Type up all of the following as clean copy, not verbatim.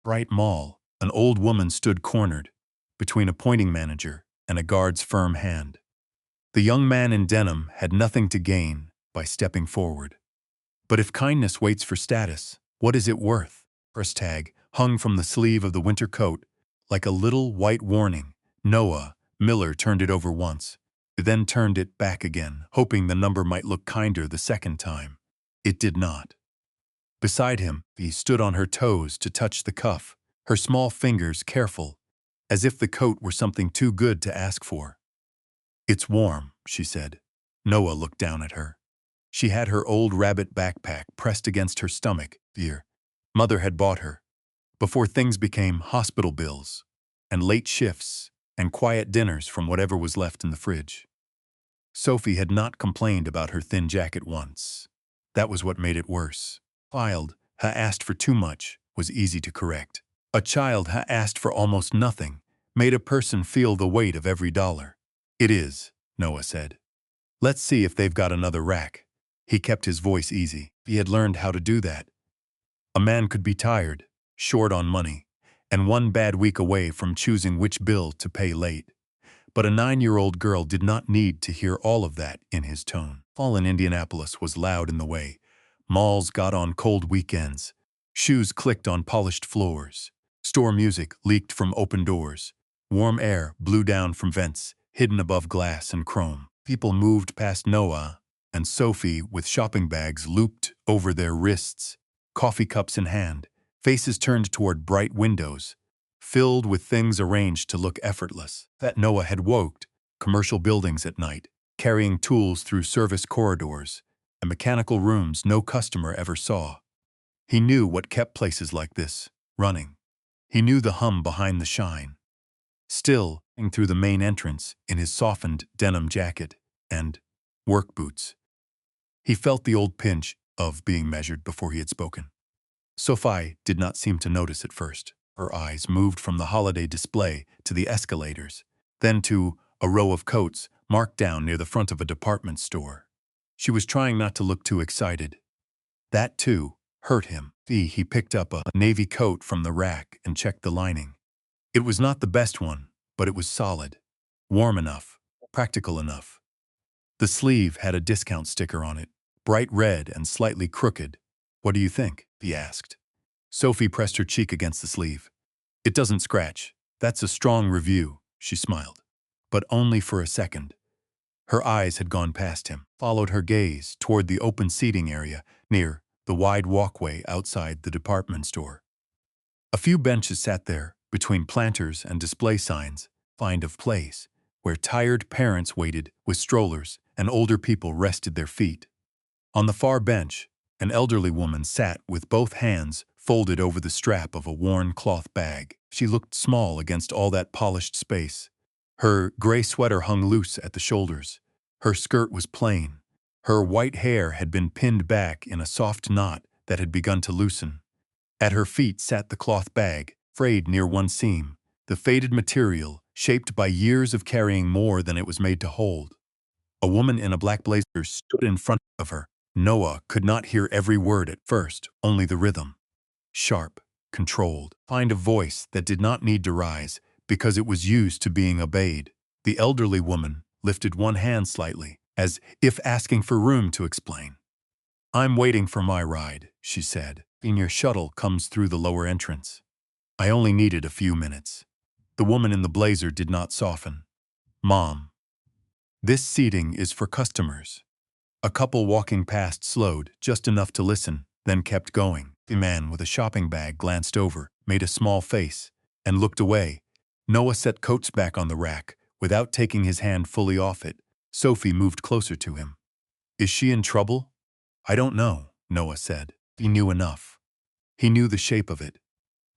Bright Mall, an old woman stood cornered between a pointing manager and a guard's firm hand. The young man in denim had nothing to gain by stepping forward. But if kindness waits for status, what is it worth? Price tag hung from the sleeve of the winter coat like a little white warning. Noah Miller turned it over once, then turned it back again, hoping the number might look kinder the second time. It did not. Beside him, he stood on her toes to touch the cuff, her small fingers careful, as if the coat were something too good to ask for. "It's warm," she said. Noah looked down at her. She had her old rabbit backpack pressed against her stomach. Dear Mother had bought her, before things became hospital bills, and late shifts, and quiet dinners from whatever was left in the fridge. Sophie had not complained about her thin jacket once. That was what made it worse. Child ha asked for too much was easy to correct. A child ha asked for almost nothing made a person feel the weight of every dollar. "It is," Noah said. "Let's see if they've got another rack." He kept his voice easy. He had learned how to do that. A man could be tired, short on money, and one bad week away from choosing which bill to pay late. But a 9-year-old girl did not need to hear all of that in his tone. Fall in Indianapolis was loud in the way. Malls got on cold weekends. Shoes clicked on polished floors. Store music leaked from open doors. Warm air blew down from vents, hidden above glass and chrome. People moved past Noah and Sophie with shopping bags looped over their wrists, coffee cups in hand, faces turned toward bright windows, filled with things arranged to look effortless. That Noah had walked commercial buildings at night, carrying tools through service corridors and mechanical rooms no customer ever saw. He knew what kept places like this running. He knew the hum behind the shine. Still, through the main entrance in his softened denim jacket and work boots, he felt the old pinch of being measured before he had spoken. Sophie did not seem to notice at first. Her eyes moved from the holiday display to the escalators, then to a row of coats marked down near the front of a department store. She was trying not to look too excited. That, too, hurt him. He picked up a navy coat from the rack and checked the lining. It was not the best one, but it was solid, warm enough, practical enough. The sleeve had a discount sticker on it, bright red and slightly crooked. "What do you think?" he asked. Sophie pressed her cheek against the sleeve. "It doesn't scratch. That's a strong review," she smiled. But only for a second. Her eyes had gone past him, followed her gaze toward the open seating area near the wide walkway outside the department store. A few benches sat there, between planters and display signs, find of place, where tired parents waited with strollers and older people rested their feet. On the far bench, an elderly woman sat with both hands folded over the strap of a worn cloth bag. She looked small against all that polished space. Her gray sweater hung loose at the shoulders. Her skirt was plain. Her white hair had been pinned back in a soft knot that had begun to loosen. At her feet sat the cloth bag, frayed near one seam, the faded material shaped by years of carrying more than it was made to hold. A woman in a black blazer stood in front of her. Noah could not hear every word at first, only the rhythm. Sharp, controlled, find a voice that did not need to rise because it was used to being obeyed. The elderly woman lifted one hand slightly, as if asking for room to explain. "I'm waiting for my ride," she said. "Your shuttle comes through the lower entrance. I only needed a few minutes." The woman in the blazer did not soften. "Mom, this seating is for customers." A couple walking past slowed, just enough to listen, then kept going. The man with a shopping bag glanced over, made a small face, and looked away. Noah set coats back on the rack, without taking his hand fully off it. Sophie moved closer to him. "Is she in trouble?" "I don't know," Noah said. He knew enough. He knew the shape of it.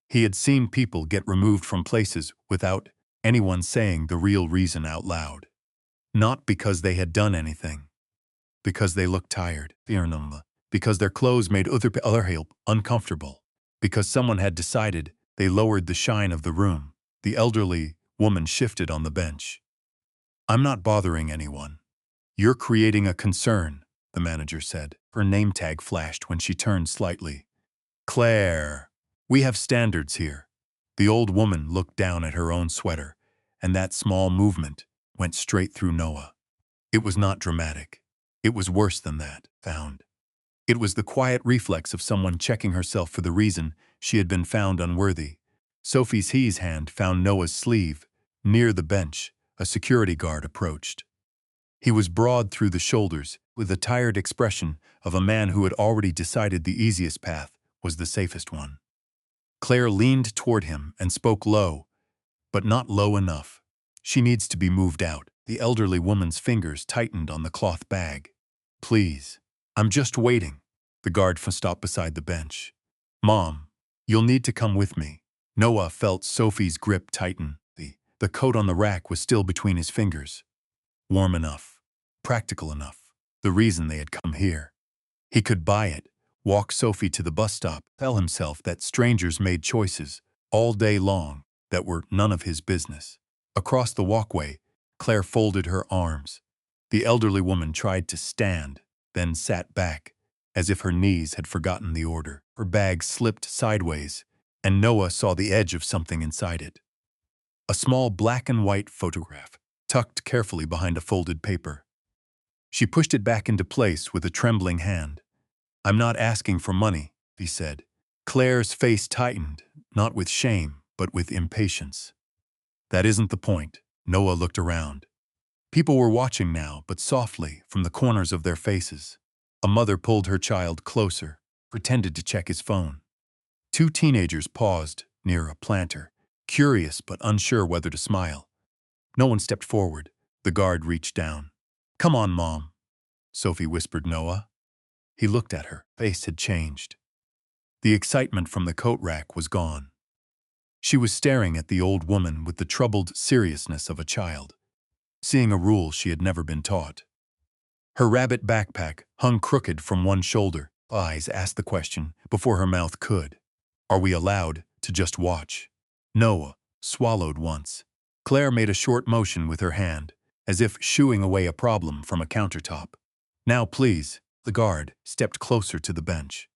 He had seen people get removed from places without anyone saying the real reason out loud. Not because they had done anything. Because they looked tired, because their clothes made other help uncomfortable, because someone had decided they lowered the shine of the room. The elderly woman shifted on the bench. "I'm not bothering anyone. You're creating a concern," the manager said. Her name tag flashed when she turned slightly. "Claire." We have standards here. The old woman looked down at her own sweater, and that small movement went straight through Noah. It was not dramatic. It was worse than that, found. It was the quiet reflex of someone checking herself for the reason she had been found unworthy. Sophie's hand found Noah's sleeve. Near the bench, a security guard approached. He was broad through the shoulders, with the tired expression of a man who had already decided the easiest path was the safest one. Claire leaned toward him and spoke low, but not low enough. She needs to be moved out. The elderly woman's fingers tightened on the cloth bag. Please. I'm just waiting. The guard stopped beside the bench. Mom, you'll need to come with me. Noah felt Sophie's grip tighten. The coat on the rack was still between his fingers. Warm enough. Practical enough. The reason they had come here. He could buy it, walk Sophie to the bus stop, tell himself that strangers made choices all day long that were none of his business. Across the walkway, Claire folded her arms. The elderly woman tried to stand, then sat back, as if her knees had forgotten the order. Her bag slipped sideways, and Noah saw the edge of something inside it. A small black and white photograph, tucked carefully behind a folded paper. She pushed it back into place with a trembling hand. I'm not asking for money, he said. Claire's face tightened, not with shame, but with impatience. That isn't the point. Noah looked around. People were watching now, but softly, from the corners of their faces. A mother pulled her child closer, pretended to check his phone. Two teenagers paused near a planter, curious but unsure whether to smile. No one stepped forward. The guard reached down. Come on, Mom, Sophie whispered Noah. He looked at her. Face had changed. The excitement from the coat rack was gone. She was staring at the old woman with the troubled seriousness of a child, seeing a rule she had never been taught. Her rabbit backpack hung crooked from one shoulder. Eyes asked the question before her mouth could. Are we allowed to just watch? Noah swallowed once. Claire made a short motion with her hand, as if shooing away a problem from a countertop. Now please. The guard stepped closer to the bench.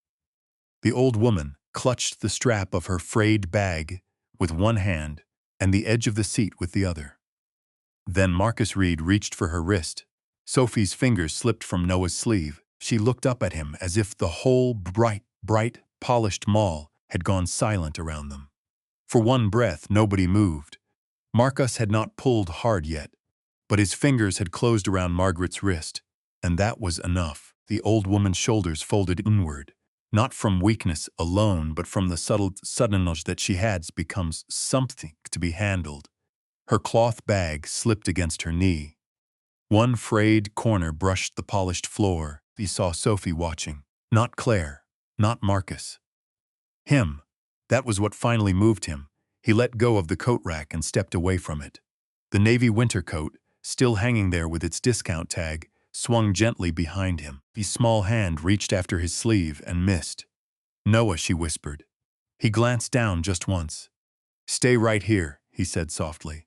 The old woman clutched the strap of her frayed bag with one hand and the edge of the seat with the other. Then Marcus Reed reached for her wrist. Sophie's fingers slipped from Noah's sleeve. She looked up at him as if the whole bright, polished mall had gone silent around them. For one breath, nobody moved. Marcus had not pulled hard yet, but his fingers had closed around Margaret's wrist, and that was enough. The old woman's shoulders folded inward, not from weakness alone, but from the sudden knowledge that she had become something to be handled. Her cloth bag slipped against her knee. One frayed corner brushed the polished floor. He saw Sophie watching. Not Claire, not Marcus. Him. That was what finally moved him. He let go of the coat rack and stepped away from it. The navy winter coat, still hanging there with its discount tag, swung gently behind him. His small hand reached after his sleeve and missed. Noah, she whispered. He glanced down just once. Stay right here, he said softly.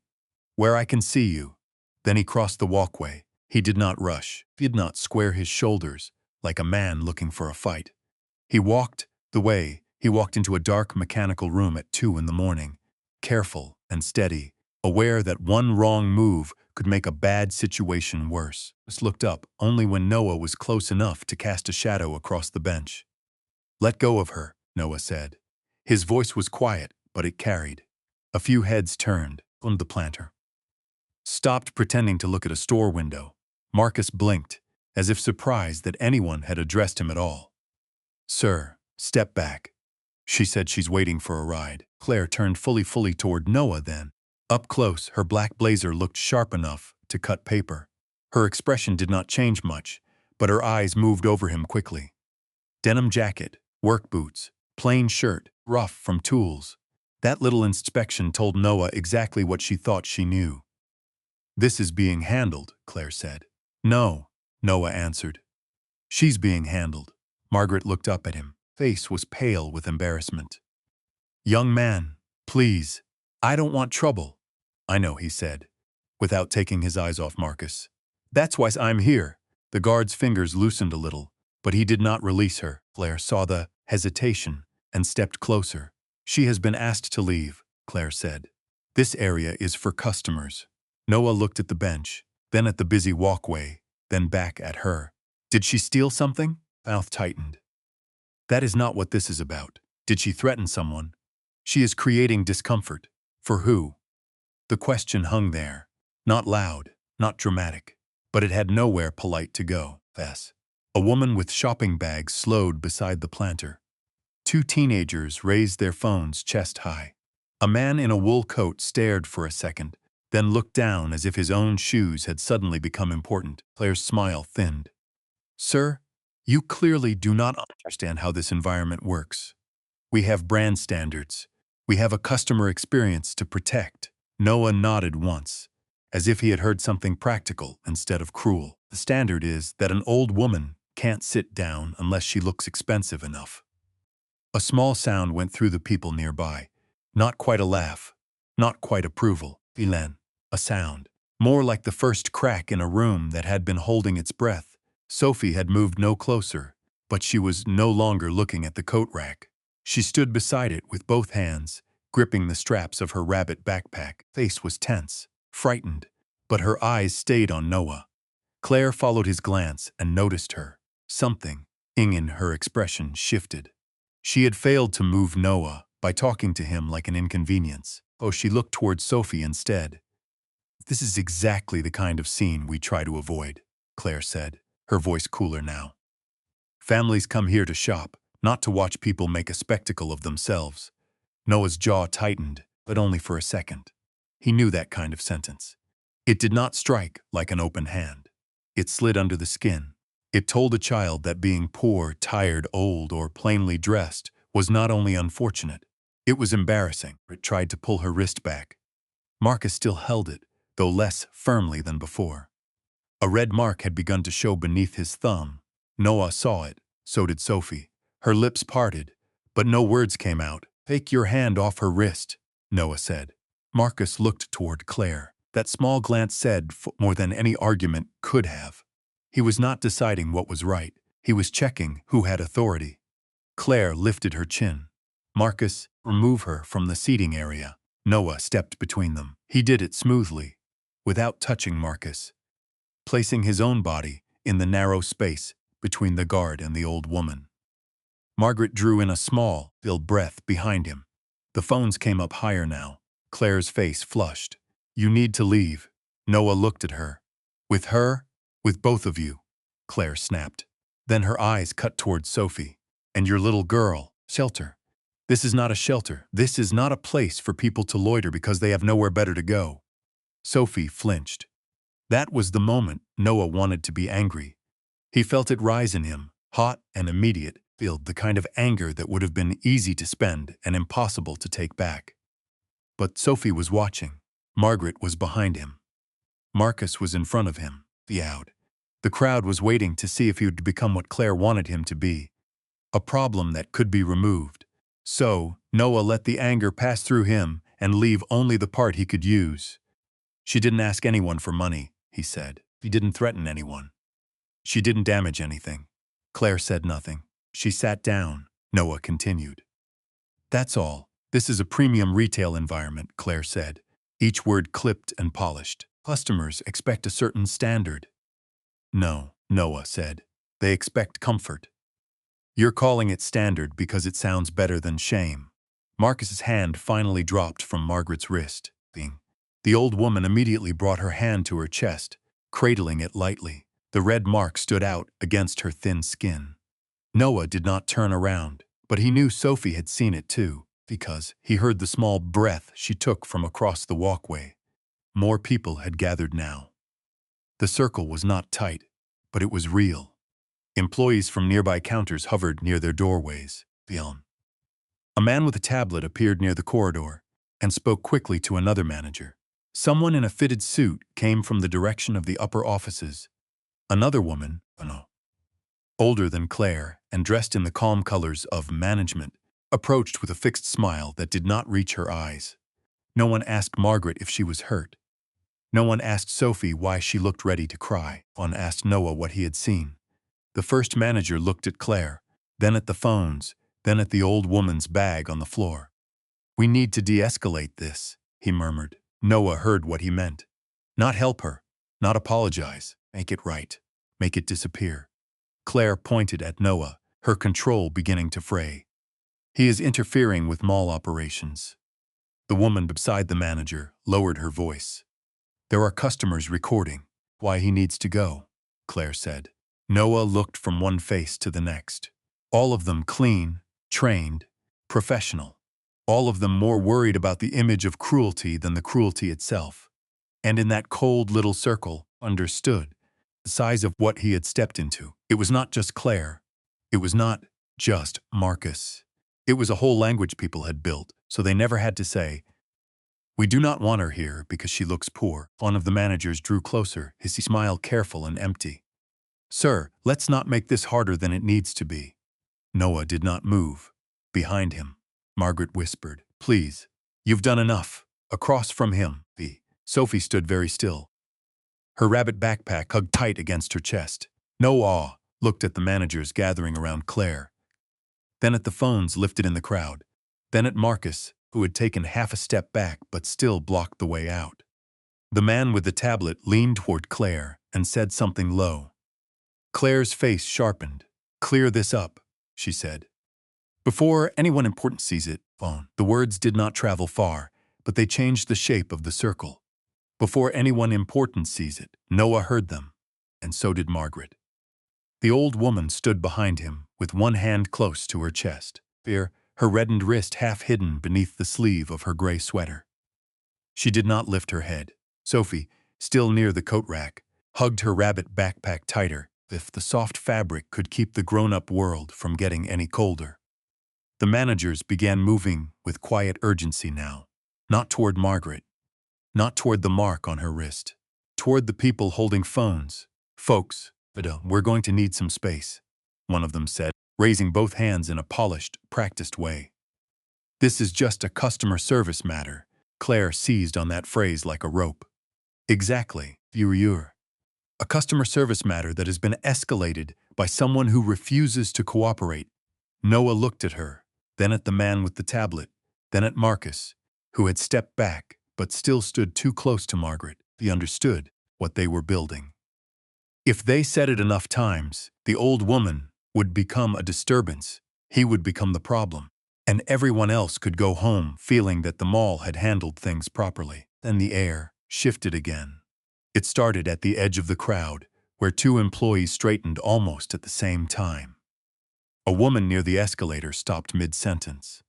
Where I can see you. Then he crossed the walkway. He did not rush. He did not square his shoulders like a man looking for a fight. He walked into a dark mechanical room at 2 in the morning, careful and steady, aware that one wrong move could make a bad situation worse. He looked up only when Noah was close enough to cast a shadow across the bench. Let go of her, Noah said. His voice was quiet, but it carried. A few heads turned, and the planter stopped pretending to look at a store window. Marcus blinked, as if surprised that anyone had addressed him at all. Sir, step back. She said she's waiting for a ride. Claire turned fully toward Noah then. Up close, her black blazer looked sharp enough to cut paper. Her expression did not change much, but her eyes moved over him quickly. Denim jacket, work boots, plain shirt, rough from tools. That little inspection told Noah exactly what she thought she knew. This is being handled, Claire said. No, Noah answered. She's being handled. Margaret looked up at him. Face was pale with embarrassment. Young man, please. I don't want trouble. I know, he said, without taking his eyes off Marcus. That's why I'm here. The guard's fingers loosened a little, but he did not release her. Claire saw the hesitation and stepped closer. She has been asked to leave, Claire said. This area is for customers. Noah looked at the bench, then at the busy walkway, then back at her. Did she steal something? Mouth tightened. That is not what this is about. Did she threaten someone? She is creating discomfort. For who? The question hung there. Not loud, not dramatic, but it had nowhere polite to go. Thus, a woman with shopping bags slowed beside the planter. Two teenagers raised their phones chest high. A man in a wool coat stared for a second, then looked down as if his own shoes had suddenly become important. Claire's smile thinned. Sir, you clearly do not understand how this environment works. We have brand standards. We have a customer experience to protect. Noah nodded once, as if he had heard something practical instead of cruel. The standard is that an old woman can't sit down unless she looks expensive enough. A small sound went through the people nearby. Not quite a laugh, not quite approval. Vilain, a sound, more like the first crack in a room that had been holding its breath. Sophie had moved no closer, but she was no longer looking at the coat rack. She stood beside it with both hands, gripping the straps of her rabbit backpack. Face was tense, frightened, but her eyes stayed on Noah. Claire followed his glance and noticed her. Something in her expression shifted. She had failed to move Noah by talking to him like an inconvenience. Oh, she looked towards Sophie instead. This is exactly the kind of scene we try to avoid, Claire said, her voice cooler now. Families come here to shop, not to watch people make a spectacle of themselves. Noah's jaw tightened, but only for a second. He knew that kind of sentence. It did not strike like an open hand. It slid under the skin. It told a child that being poor, tired, old, or plainly dressed was not only unfortunate, it was embarrassing. It tried to pull her wrist back. Marcus still held it, though less firmly than before. A red mark had begun to show beneath his thumb. Noah saw it, so did Sophie. Her lips parted, but no words came out. Take your hand off her wrist, Noah said. Marcus looked toward Claire. That small glance said more than any argument could have. He was not deciding what was right. He was checking who had authority. Claire lifted her chin. Marcus, remove her from the seating area. Noah stepped between them. He did it smoothly, without touching Marcus, placing his own body in the narrow space between the guard and the old woman. Margaret drew in a small, filled breath behind him. The phones came up higher now. Claire's face flushed. You need to leave. Noah looked at her. With her? With both of you, Claire snapped. Then her eyes cut towards Sophie. And your little girl. Shelter. This is not a shelter. This is not a place for people to loiter because they have nowhere better to go. Sophie flinched. That was the moment Noah wanted to be angry. He felt it rise in him, hot and immediate, filled the kind of anger that would have been easy to spend and impossible to take back. But Sophie was watching. Margaret was behind him. Marcus was in front of him, out. The crowd was waiting to see if he would become what Claire wanted him to be. A problem that could be removed. So, Noah let the anger pass through him and leave only the part he could use. She didn't ask anyone for money, he said. He didn't threaten anyone. She didn't damage anything. Claire said nothing. She sat down. Noah continued. That's all. This is a premium retail environment, Claire said, each word clipped and polished. Customers expect a certain standard. No, Noah said. They expect comfort. You're calling it standard because it sounds better than shame. Marcus's hand finally dropped from Margaret's wrist. The old woman immediately brought her hand to her chest, cradling it lightly. The red mark stood out against her thin skin. Noah did not turn around, but he knew Sophie had seen it too, because he heard the small breath she took from across the walkway. More people had gathered now. The circle was not tight, but it was real. Employees from nearby counters hovered near their doorways. A man with a tablet appeared near the corridor and spoke quickly to another manager. Someone in a fitted suit came from the direction of the upper offices. Another woman, older than Claire and dressed in the calm colors of management, approached with a fixed smile that did not reach her eyes. No one asked Margaret if she was hurt. No one asked Sophie why she looked ready to cry. One asked Noah what he had seen. The first manager looked at Claire, then at the phones, then at the old woman's bag on the floor. We need to de-escalate this, he murmured. Noah heard what he meant. Not help her, not apologize, make it right, make it disappear. Claire pointed at Noah, her control beginning to fray. He is interfering with mall operations. The woman beside the manager lowered her voice. There are customers recording. Why he needs to go, Claire said. Noah looked from one face to the next. All of them clean, trained, professional. All of them more worried about the image of cruelty than the cruelty itself. And in that cold little circle, understood the size of what he had stepped into. It was not just Claire. It was not just Marcus. It was a whole language people had built, so they never had to say, "We do not want her here because she looks poor." One of the managers drew closer, his smile careful and empty. "Sir, let's not make this harder than it needs to be." Noah did not move. Behind him, Margaret whispered, "Please, you've done enough." Across from him, Sophie stood very still. Her rabbit backpack hugged tight against her chest. Noah looked at the managers gathering around Claire, then at the phones lifted in the crowd, then at Marcus, who had taken half a step back but still blocked the way out. The man with the tablet leaned toward Claire and said something low. Claire's face sharpened. "Clear this up," she said. "Before anyone important sees it, phone." The words did not travel far, but they changed the shape of the circle. Before anyone important sees it, Noah heard them, and so did Margaret. The old woman stood behind him, with one hand close to her chest, her reddened wrist half hidden beneath the sleeve of her gray sweater. She did not lift her head. Sophie, still near the coat rack, hugged her rabbit backpack tighter, if the soft fabric could keep the grown-up world from getting any colder. The managers began moving with quiet urgency now, not toward Margaret, not toward the mark on her wrist, toward the people holding phones. "Folks, we're going to need some space," one of them said, raising both hands in a polished, practiced way. "This is just a customer service matter." Claire seized on that phrase like a rope. "Exactly, viewer. A customer service matter that has been escalated by someone who refuses to cooperate." Noah looked at her, then at the man with the tablet, then at Marcus, who had stepped back but still stood too close to Margaret. He understood what they were building. If they said it enough times, the old woman would become a disturbance. He would become the problem. And everyone else could go home feeling that the mall had handled things properly. Then the air shifted again. It started at the edge of the crowd, where two employees straightened almost at the same time. A woman near the escalator stopped mid-sentence.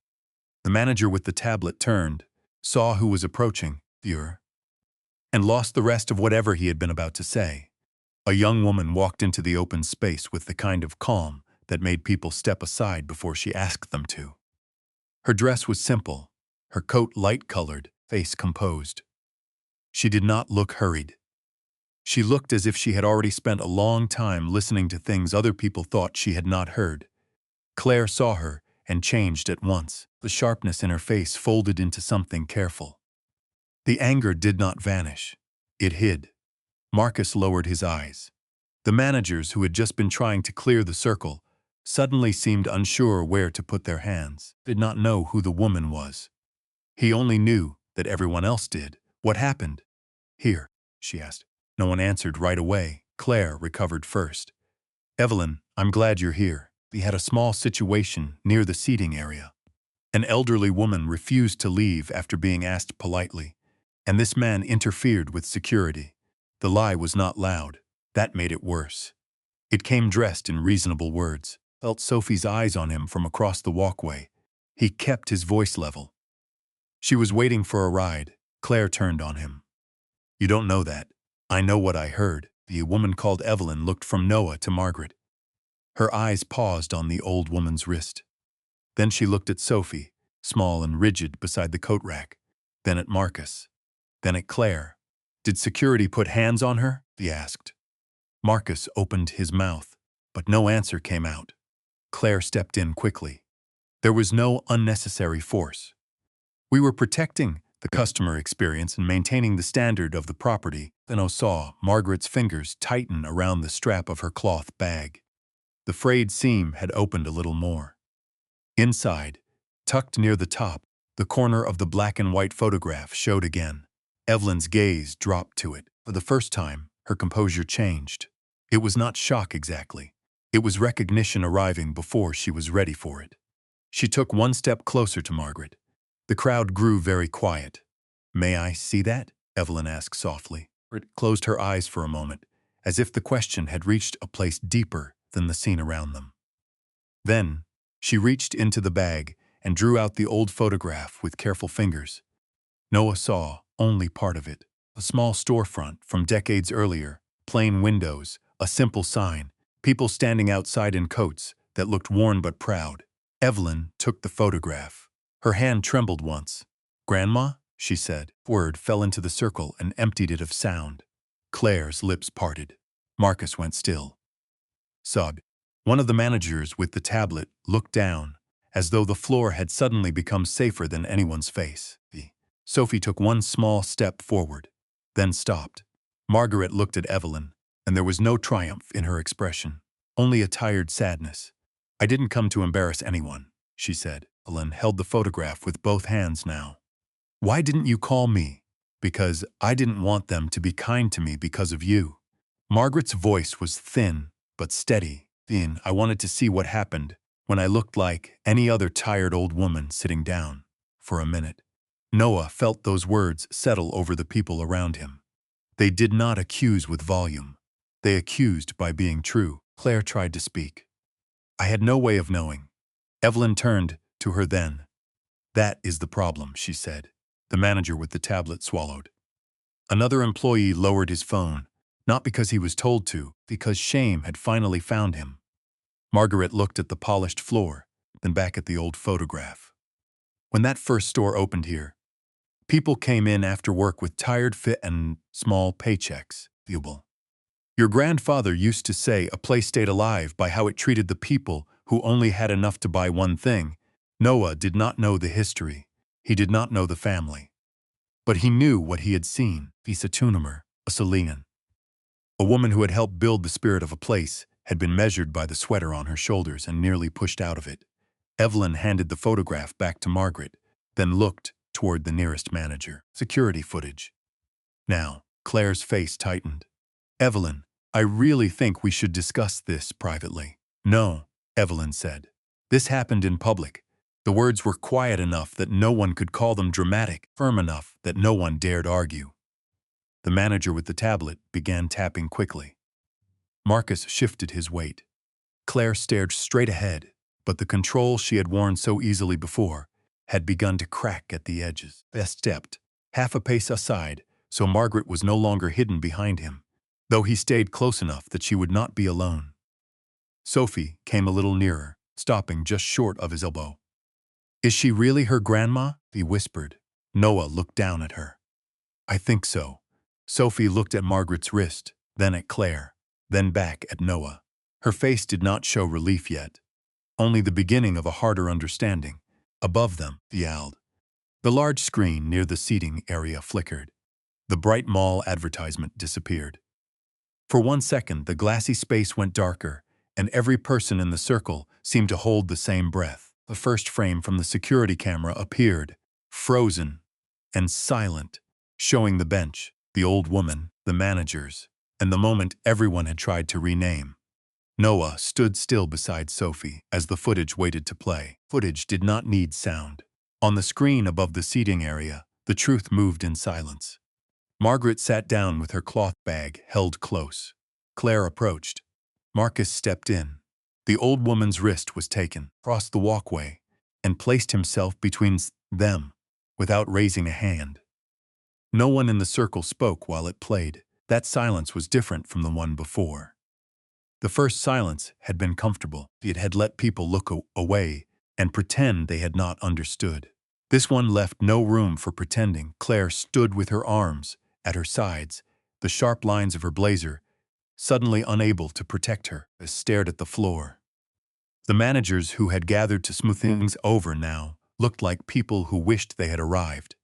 The manager with the tablet turned, saw who was approaching, and lost the rest of whatever he had been about to say. A young woman walked into the open space with the kind of calm that made people step aside before she asked them to. Her dress was simple, her coat light-colored, face composed. She did not look hurried. She looked as if she had already spent a long time listening to things other people thought she had not heard. Claire saw her and changed at once. The sharpness in her face folded into something careful. The anger did not vanish. It hid. Marcus lowered his eyes. The managers, who had just been trying to clear the circle, suddenly seemed unsure where to put their hands, did not know who the woman was. He only knew that everyone else did. "What happened?" "Here," she asked. No one answered right away. Claire recovered first. "Evelyn, I'm glad you're here. We had a small situation near the seating area. An elderly woman refused to leave after being asked politely, and this man interfered with security. The lie was not loud. That made it worse. It came dressed in reasonable words." Felt Sophie's eyes on him from across the walkway. He kept his voice level. "She was waiting for a ride." Claire turned on him. "You don't know that. I know what I heard." The woman called Evelyn looked from Noah to Margaret. Her eyes paused on the old woman's wrist. Then she looked at Sophie, small and rigid beside the coat rack, then at Marcus, then at Claire. "Did security put hands on her?" he asked. Marcus opened his mouth, but no answer came out. Claire stepped in quickly. "There was no unnecessary force. We were protecting the customer experience and maintaining the standard of the property." Then I saw Margaret's fingers tighten around the strap of her cloth bag. The frayed seam had opened a little more. Inside, tucked near the top, The corner of the black and white photograph showed again. Evelyn's gaze dropped to it. For the first time, her composure changed. It was not shock exactly. It was recognition arriving before she was ready for it. She took one step closer to Margaret. The crowd grew very quiet. "May I see that?" Evelyn asked softly. Margaret closed her eyes for a moment, as if the question had reached a place deeper than the scene around them. Then, she reached into the bag and drew out the old photograph with careful fingers. Noah saw only part of it. A small storefront from decades earlier, plain windows, a simple sign, people standing outside in coats that looked worn but proud. Evelyn took the photograph. Her hand trembled once. "Grandma?" she said. Word fell into the circle and emptied it of sound. Claire's lips parted. Marcus went still. Sug. One of the managers with the tablet looked down, as though the floor had suddenly become safer than anyone's face. Sophie took one small step forward, then stopped. Margaret looked at Evelyn, and there was no triumph in her expression, only a tired sadness. "I didn't come to embarrass anyone," she said. Evelyn held the photograph with both hands now. "Why didn't you call me?" "Because I didn't want them to be kind to me because of you." Margaret's voice was thin, but steady. I wanted to see what happened when I looked like any other tired old woman sitting down. For a minute, Noah felt those words settle over the people around him. They did not accuse with volume. They accused by being true. Claire tried to speak. "I had no way of knowing." Evelyn turned to her then. "That is the problem," she said. The manager with the tablet swallowed. Another employee lowered his phone, not because he was told to, because shame had finally found him. Margaret looked at the polished floor, then back at the old photograph. "When that first store opened here, people came in after work with tired fit and small paychecks. Your grandfather used to say a place stayed alive by how it treated the people who only had enough to buy one thing." Noah did not know the history. He did not know the family. But he knew what he had seen. Visa Tunimer, a Salian. A woman who had helped build the spirit of a place had been measured by the sweater on her shoulders and nearly pushed out of it. Evelyn handed the photograph back to Margaret, then looked toward the nearest manager. "Security footage." Now, Claire's face tightened. "Evelyn, I really think we should discuss this privately." "No," Evelyn said. "This happened in public." The words were quiet enough that no one could call them dramatic, firm enough that no one dared argue. The manager with the tablet began tapping quickly. Marcus shifted his weight. Claire stared straight ahead, but the control she had worn so easily before had begun to crack at the edges. Beth stepped, half a pace aside, so Margaret was no longer hidden behind him, though he stayed close enough that she would not be alone. Sophie came a little nearer, stopping just short of his elbow. "Is she really her grandma?" he whispered. Noah looked down at her. "I think so." Sophie looked at Margaret's wrist, then at Claire, then back at Noah. Her face did not show relief yet, only the beginning of a harder understanding. Above them, he yelled. The large screen near the seating area flickered. The bright mall advertisement disappeared. For 1 second, the glassy space went darker, and every person in the circle seemed to hold the same breath. The first frame from the security camera appeared, frozen and silent, showing the bench, the old woman, the managers, and the moment everyone had tried to rename. Noah stood still beside Sophie as the footage waited to play. Footage did not need sound. On the screen above the seating area, the truth moved in silence. Margaret sat down with her cloth bag held close. Claire approached. Marcus stepped in. The old woman's wrist was taken, crossed the walkway, and placed himself between them without raising a hand. No one in the circle spoke while it played. That silence was different from the one before. The first silence had been comfortable. It had let people look away and pretend they had not understood. This one left no room for pretending. Claire stood with her arms at her sides, the sharp lines of her blazer, suddenly unable to protect her, stared at the floor. The managers who had gathered to smooth things over now looked like people who wished they had arrived.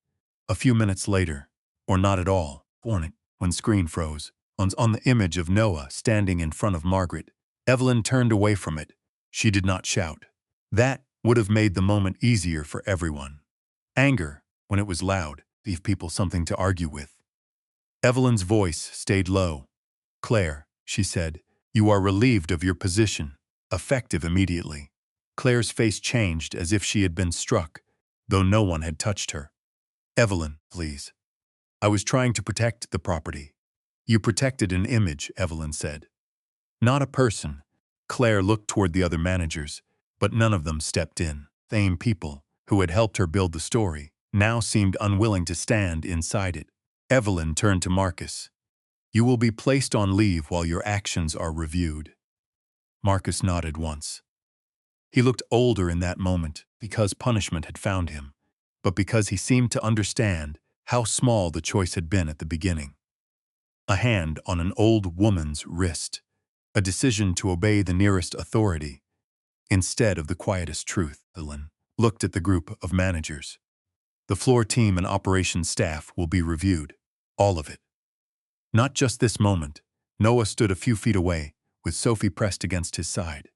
A few minutes later, or not at all, when screen froze, on the image of Noah standing in front of Margaret, Evelyn turned away from it. She did not shout. That would have made the moment easier for everyone. Anger, when it was loud, gave people something to argue with. Evelyn's voice stayed low. "Claire," she said, "you are relieved of your position, effective immediately." Claire's face changed as if she had been struck, though no one had touched her. "Evelyn, please. I was trying to protect the property." "You protected an image," Evelyn said. "Not a person." Claire looked toward the other managers, but none of them stepped in. Same people, who had helped her build the story, now seemed unwilling to stand inside it. Evelyn turned to Marcus. "You will be placed on leave while your actions are reviewed." Marcus nodded once. He looked older in that moment because punishment had found him, but because he seemed to understand how small the choice had been at the beginning. A hand on an old woman's wrist, a decision to obey the nearest authority instead of the quietest truth. Evelyn looked at the group of managers. "The floor team and operations staff will be reviewed. All of it. Not just this moment." Noah stood a few feet away, with Sophie pressed against his side.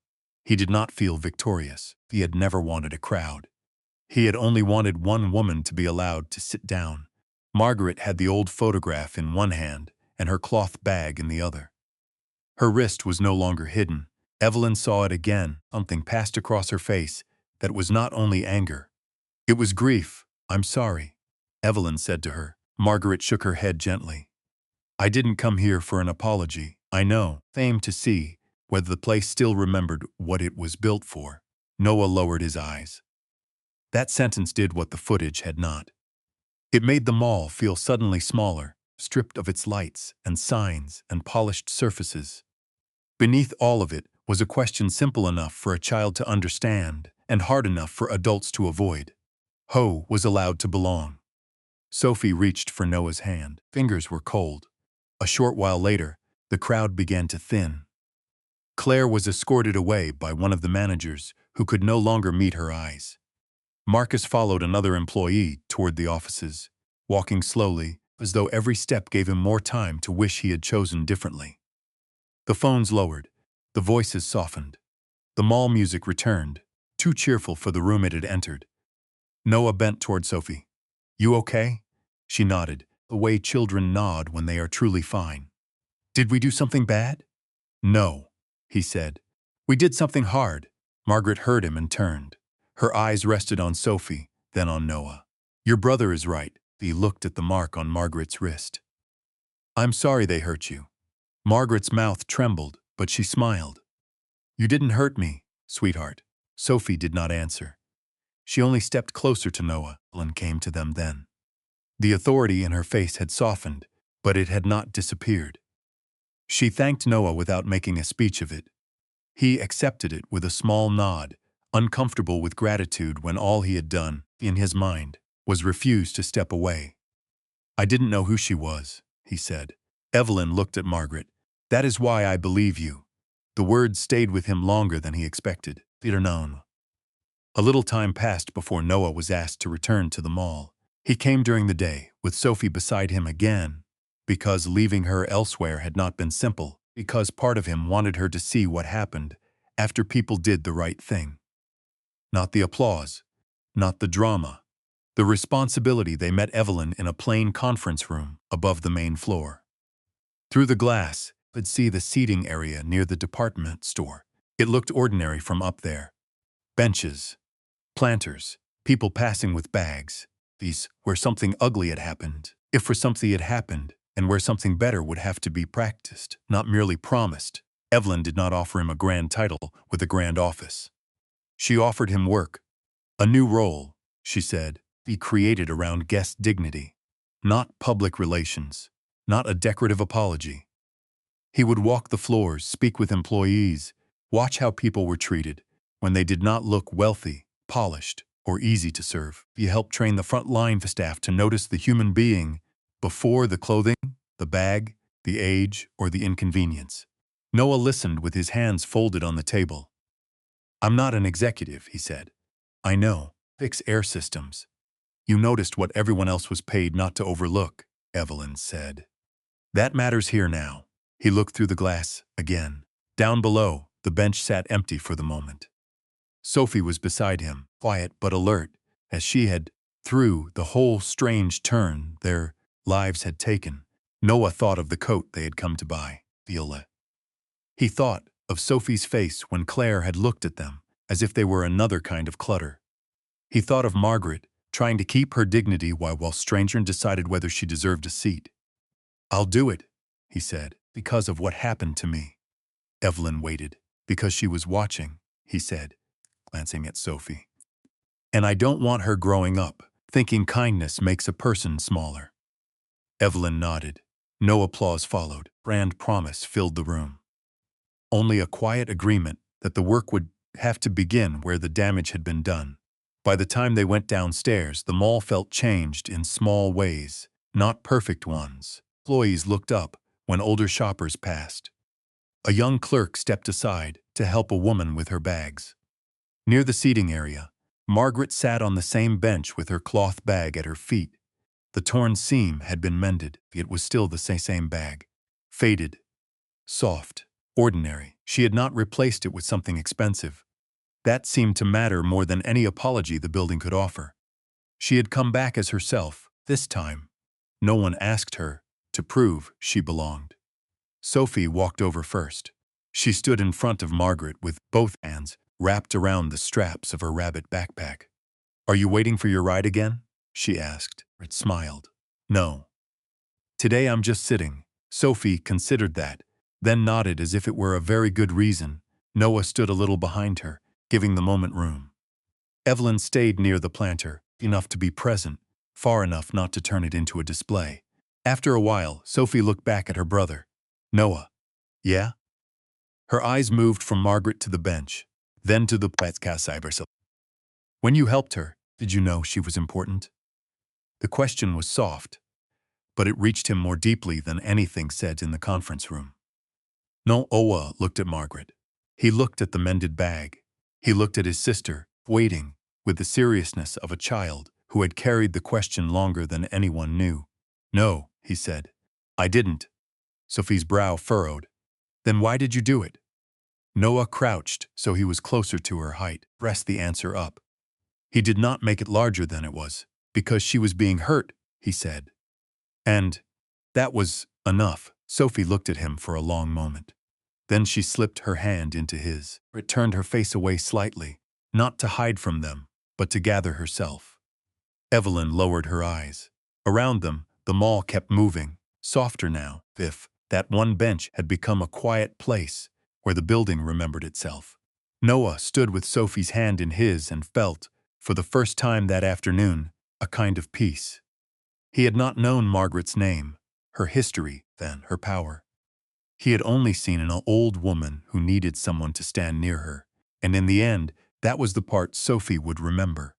He did not feel victorious. He had never wanted a crowd. He had only wanted one woman to be allowed to sit down. Margaret had the old photograph in one hand and her cloth bag in the other. Her wrist was no longer hidden. Evelyn saw it again. Something passed across her face that was not only anger. It was grief. "I'm sorry," Evelyn said to her. Margaret shook her head gently. "I didn't come here for an apology. I know. Aim to see whether the place still remembered what it was built for." Noah lowered his eyes. That sentence did what the footage had not. It made the mall feel suddenly smaller, stripped of its lights and signs and polished surfaces. Beneath all of it was a question simple enough for a child to understand and hard enough for adults to avoid. Who was allowed to belong? Sophie reached for Noah's hand. Fingers were cold. A short while later, the crowd began to thin. Claire was escorted away by one of the managers who could no longer meet her eyes. Marcus followed another employee toward the offices, walking slowly, as though every step gave him more time to wish he had chosen differently. The phones lowered. The voices softened. The mall music returned, too cheerful for the room it had entered. Noah bent toward Sophie. "You okay?" She nodded, the way children nod when they are truly fine. "Did we do something bad?" "No," he said. "We did something hard." Margaret heard him and turned. Her eyes rested on Sophie, then on Noah. "Your brother is right." He looked at the mark on Margaret's wrist. "I'm sorry they hurt you." Margaret's mouth trembled, but she smiled. "You didn't hurt me, sweetheart." Sophie did not answer. She only stepped closer to Noah and came to them then. The authority in her face had softened, but it had not disappeared. She thanked Noah without making a speech of it. He accepted it with a small nod, uncomfortable with gratitude when all he had done, in his mind, was refuse to step away. "I didn't know who she was," he said. Evelyn looked at Margaret. "That is why I believe you." The words stayed with him longer than he expected. Peter known. A little time passed before Noah was asked to return to the mall. He came during the day, with Sophie beside him again, because leaving her elsewhere had not been simple, because part of him wanted her to see what happened after people did the right thing. Not the applause, not the drama, the responsibility. They met Evelyn in a plain conference room above the main floor. Through the glass, he could see the seating area near the department store. It looked ordinary from up there. Benches, planters, people passing with bags. These where something ugly had happened, if for something had happened, and where something better would have to be practiced, not merely promised. Evelyn did not offer him a grand title with a grand office. She offered him work. A new role, she said, be created around guest dignity. Not public relations, not a decorative apology. He would walk the floors, speak with employees, watch how people were treated when they did not look wealthy, polished, or easy to serve. He helped train the front-line staff to notice the human being before the clothing, the bag, the age, or the inconvenience. Noah listened with his hands folded on the table. "I'm not an executive," he said. "I know. Fix air systems." "You noticed what everyone else was paid not to overlook," Evelyn said. "That matters here now." He looked through the glass again. Down below, the bench sat empty for the moment. Sophie was beside him, quiet but alert, as she had Through the whole strange turn their lives had taken, Noah thought of the coat they had come to buy, Viola. He thought of Sophie's face when Claire had looked at them, as if they were another kind of clutter. He thought of Margaret, trying to keep her dignity while Stranger decided whether she deserved a seat. "I'll do it," he said, "because of what happened to me." Evelyn waited, because she was watching, he said, glancing at Sophie. "And I don't want her growing up, thinking kindness makes a person smaller." Evelyn nodded. No applause followed. Grand promise filled the room. Only a quiet agreement that the work would have to begin where the damage had been done. By the time they went downstairs, the mall felt changed in small ways, not perfect ones. Employees looked up when older shoppers passed. A young clerk stepped aside to help a woman with her bags. Near the seating area, Margaret sat on the same bench with her cloth bag at her feet. The torn seam had been mended. It was still the same bag. Faded, soft, ordinary. She had not replaced it with something expensive. That seemed to matter more than any apology the building could offer. She had come back as herself, this time. No one asked her to prove she belonged. Sophie walked over first. She stood in front of Margaret with both hands wrapped around the straps of her rabbit backpack. "Are you waiting for your ride again?" she asked. It smiled. "No. Today I'm just sitting." Sophie considered that, then nodded as if it were a very good reason. Noah stood a little behind her, giving the moment room. Evelyn stayed near the planter, enough to be present, far enough not to turn it into a display. After a while, Sophie looked back at her brother. "Noah." "Yeah?" Her eyes moved from Margaret to the bench, then to the cyber. "When you helped her, did you know she was important?" The question was soft, but it reached him more deeply than anything said in the conference room. Noah looked at Margaret. He looked at the mended bag. He looked at his sister, waiting, with the seriousness of a child who had carried the question longer than anyone knew. "No," he said. "I didn't." Sophie's brow furrowed. "Then why did you do it?" Noah crouched so he was closer to her height, pressed the answer up. He did not make it larger than it was, because she was being hurt, he said. And that was enough. Sophie looked at him for a long moment. Then she slipped her hand into his. It turned her face away slightly, not to hide from them, but to gather herself. Evelyn lowered her eyes. Around them, the mall kept moving, softer now, if that one bench had become a quiet place where the building remembered itself. Noah stood with Sophie's hand in his and felt, for the first time that afternoon, a kind of peace. He had not known Margaret's name, her history, then her power. He had only seen an old woman who needed someone to stand near her, and in the end, that was the part Sophie would remember.